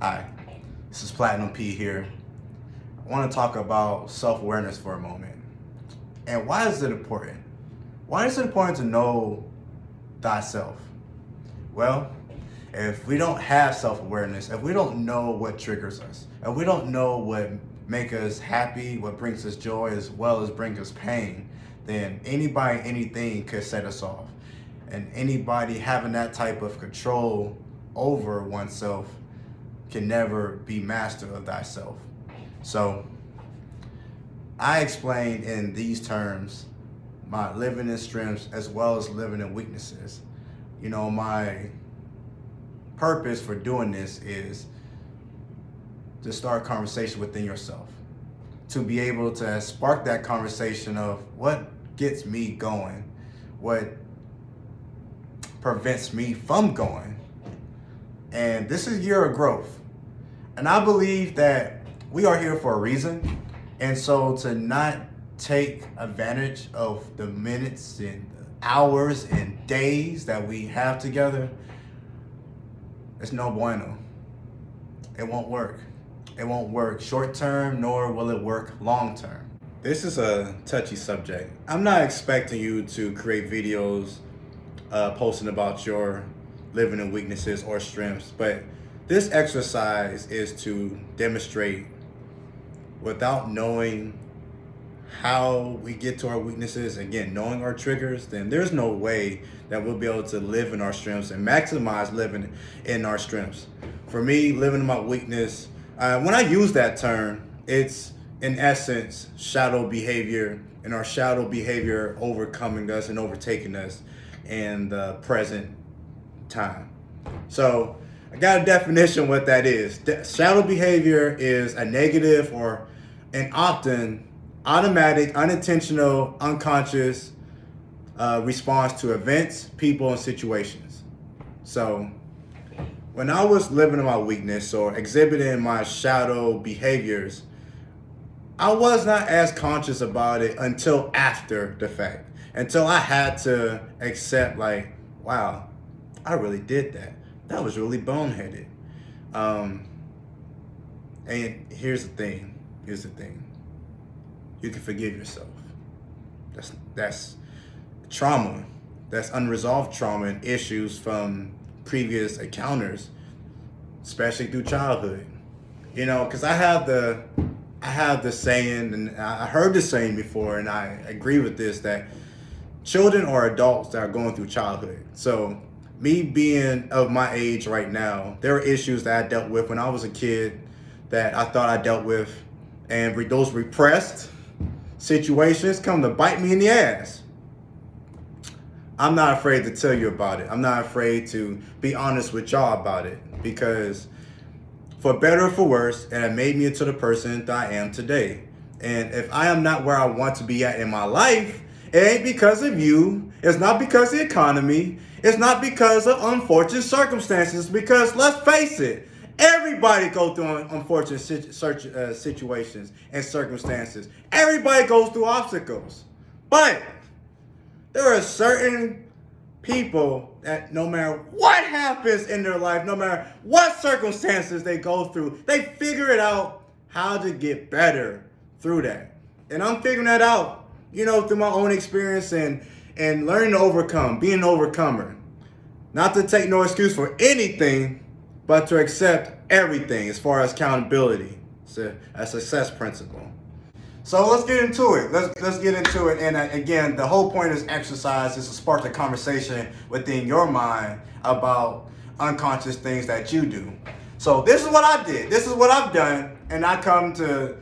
Hi, this is Platinum P here. I want to talk about self-awareness for a moment. And why is it important? Why is it important to know thyself? Well, if we don't have self-awareness, if we don't know what triggers us, if we don't know what makes us happy, what brings us joy, as well as brings us pain, then anybody, anything could set us off. And anybody having that type of control over oneself can never be master of thyself. So I explained in these terms my living in strengths as well as living in weaknesses. You know, my purpose for doing this is to start a conversation within yourself, to be able to spark that conversation of what gets me going, what prevents me from going. And this is a year of growth. And I believe that we are here for a reason. And so to not take advantage of the minutes and hours and days that we have together, it's no bueno. It won't work. It won't work short term, nor will it work long term. This is a touchy subject. I'm not expecting you to create videos posting about your living in weaknesses or strengths, but this exercise is to demonstrate, without knowing how we get to our weaknesses, again, knowing our triggers, then there's no way that we'll be able to live in our strengths and maximize living in our strengths. For me, living in my weakness, when I use that term, it's in essence shadow behavior, and our shadow behavior overcoming us and overtaking us in the present time. So I got a definition what that is. Shadow behavior is a negative or an often automatic, unintentional, unconscious response to events, people, and situations. So when I was living in my weakness or exhibiting my shadow behaviors, I was not as conscious about it until after the fact, until I had to accept, like, wow, I really did that. That was really boneheaded. And here's the thing. You can forgive yourself. That's trauma. That's unresolved trauma and issues from previous encounters, especially through childhood. You know, because I have the saying, and I heard the saying before, and I agree with this, that children are adults that are going through childhood. So me being of my age right now, there are issues that I dealt with when I was a kid that I thought I dealt with, and those repressed situations come to bite me in the ass. I'm not afraid to tell you about it. I'm not afraid to be honest with y'all about it, because for better or for worse, it made me into the person that I am today. And if I am not where I want to be at in my life, it ain't because of you. It's not because of the economy. It's not because of unfortunate circumstances. Because let's face it, everybody goes through unfortunate situations and circumstances. Everybody goes through obstacles. But there are certain people that no matter what happens in their life, no matter what circumstances they go through, they figure it out how to get better through that. And I'm figuring that out, you know, through my own experience and learning to overcome, being an overcomer. Not to take no excuse for anything, but to accept everything as far as accountability. It's a success principle. So let's get into it. Let's get into it. And again, the whole point of this exercise is to spark the conversation within your mind about unconscious things that you do. So this is what I did. This is what I've done. And I come to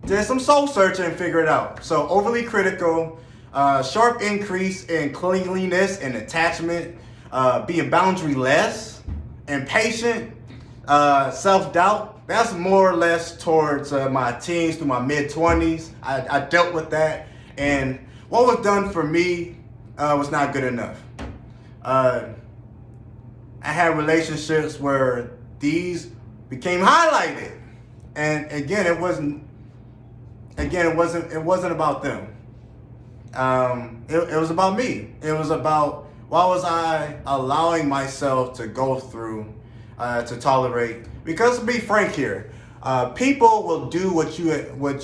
did some soul searching and figure it out. So overly critical, sharp increase in cleanliness and attachment, being boundary-less, impatient, self-doubt. That's more or less towards my teens through my mid-20s. I dealt with that. And what was done for me was not good enough. I had relationships where these became highlighted. And again, it wasn't about them. It was about me. It was about, why was I allowing myself to go through to tolerate. Because to be frank here, people will do what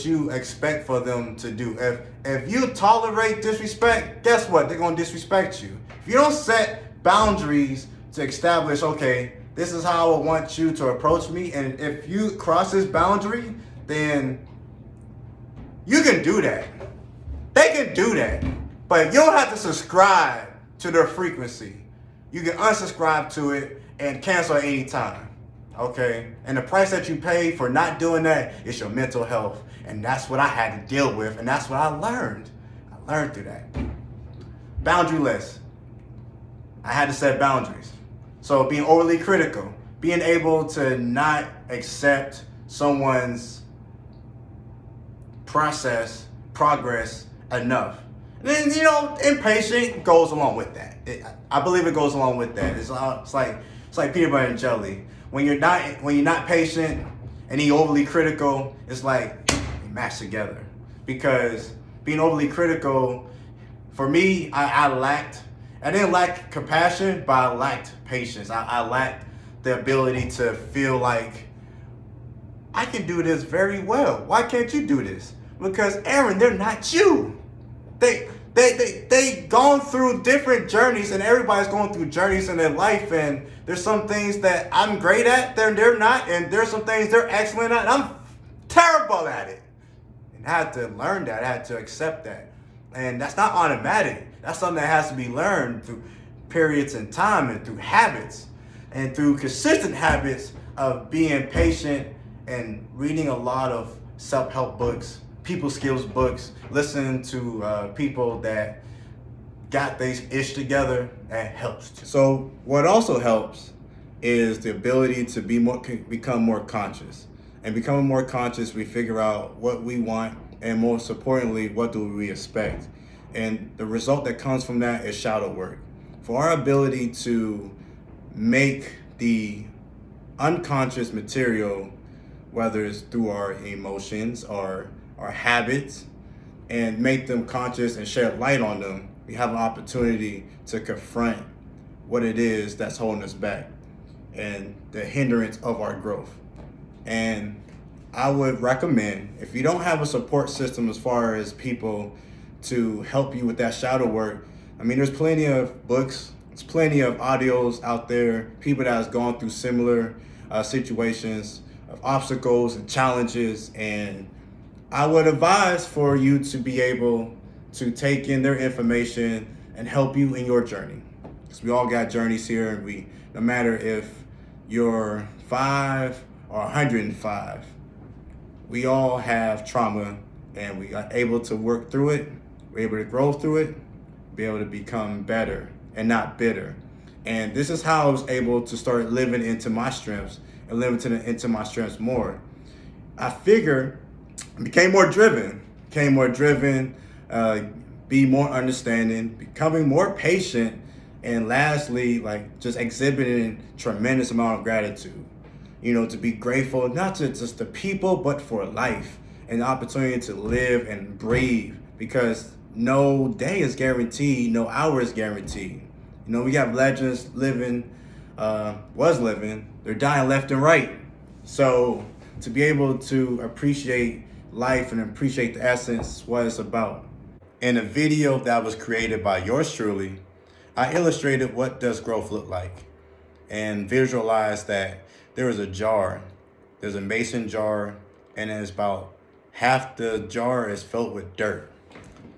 you expect for them to do. If you tolerate disrespect, guess what? They're gonna disrespect you. If you don't set boundaries to establish, okay, this is how I want you to approach me, and if you cross this boundary, then you can do that. They can do that. But you don't have to subscribe to their frequency. You can unsubscribe to it and cancel at any time. Okay? And the price that you pay for not doing that is your mental health. And that's what I had to deal with, and that's what I learned. I learned through that. Boundaryless. I had to set boundaries. So being overly critical, being able to not accept someone's progress enough. And then, impatient goes along with that. I believe it goes along with that. It's like peanut butter and jelly. When you're not patient and you're overly critical, it's like they match together. Because being overly critical, for me, I didn't lack compassion, but I lacked patience. I lacked the ability to feel like I can do this very well. Why can't you do this? Because Aaron, they're not you. They gone through different journeys, and everybody's going through journeys in their life, and there's some things that I'm great at, they're not, and there's some things they're excellent at, and I'm terrible at it. And I had to learn that, I had to accept that. And that's not automatic. That's something that has to be learned through periods in time and through habits and through consistent habits of being patient and reading a lot of self-help books, people skills books, listening to people that got these ish together. That helps too. So what also helps is the ability to become more conscious. And becoming more conscious, we figure out what we want, and most importantly, what do we expect. And the result that comes from that is shadow work. For our ability to make the unconscious material, whether it's through our emotions or our habits, and make them conscious and shed light on them, we have an opportunity to confront what it is that's holding us back and the hindrance of our growth. And I would recommend, if you don't have a support system as far as people to help you with that shadow work, there's plenty of books, there's plenty of audios out there, people that has gone through similar situations of obstacles and challenges, and I would advise for you to be able to take in their information and help you in your journey. Because we all got journeys here, and no matter if you're 5 or 105, we all have trauma, and we are able to work through it. We're able to grow through it, be able to become better and not bitter. And this is how I was able to start living into my strengths and living into my strengths more. I figure became more driven, be more understanding, becoming more patient, and lastly, just exhibiting tremendous amount of gratitude. To be grateful, not to just the people, but for life and the opportunity to live and breathe, because no day is guaranteed, no hour is guaranteed. We have legends was living, they're dying left and right. So to be able to appreciate life and appreciate the essence, what it's about. In a video that was created by yours truly, I illustrated what does growth look like and visualized that there is a jar. There's a mason jar, and it's about half the jar is filled with dirt.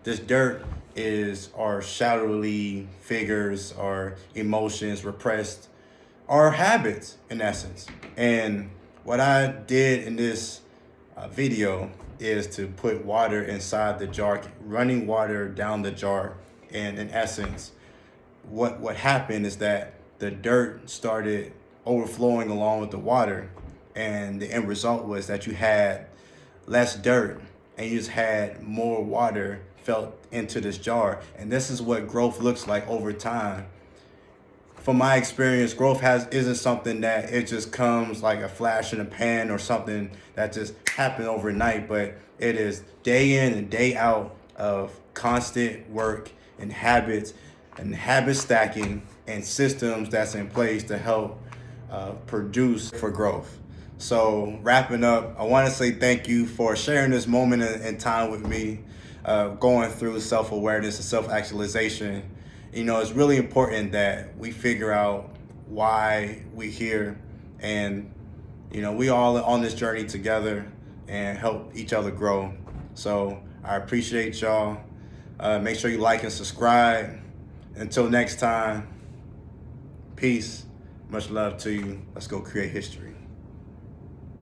This dirt is our shadowy figures, our emotions, repressed, our habits in essence. And what I did in this video is to put water inside the jar, running water down the jar. And in essence, what happened is that the dirt started overflowing along with the water, and the end result was that you had less dirt and you just had more water felt into this jar. And this is what growth looks like over time. From my experience, growth isn't something that it just comes like a flash in a pan or something that just happened overnight, but it is day in and day out of constant work and habit stacking and systems that's in place to help produce for growth. So wrapping up, I want to say thank you for sharing this moment in time with me, going through self-awareness and self-actualization. You know, it's really important that we figure out why we're here, and you know, we all on this journey together and help each other grow. So I appreciate y'all. Make sure you like and subscribe. Until next time, peace. Much love to you. Let's go create history.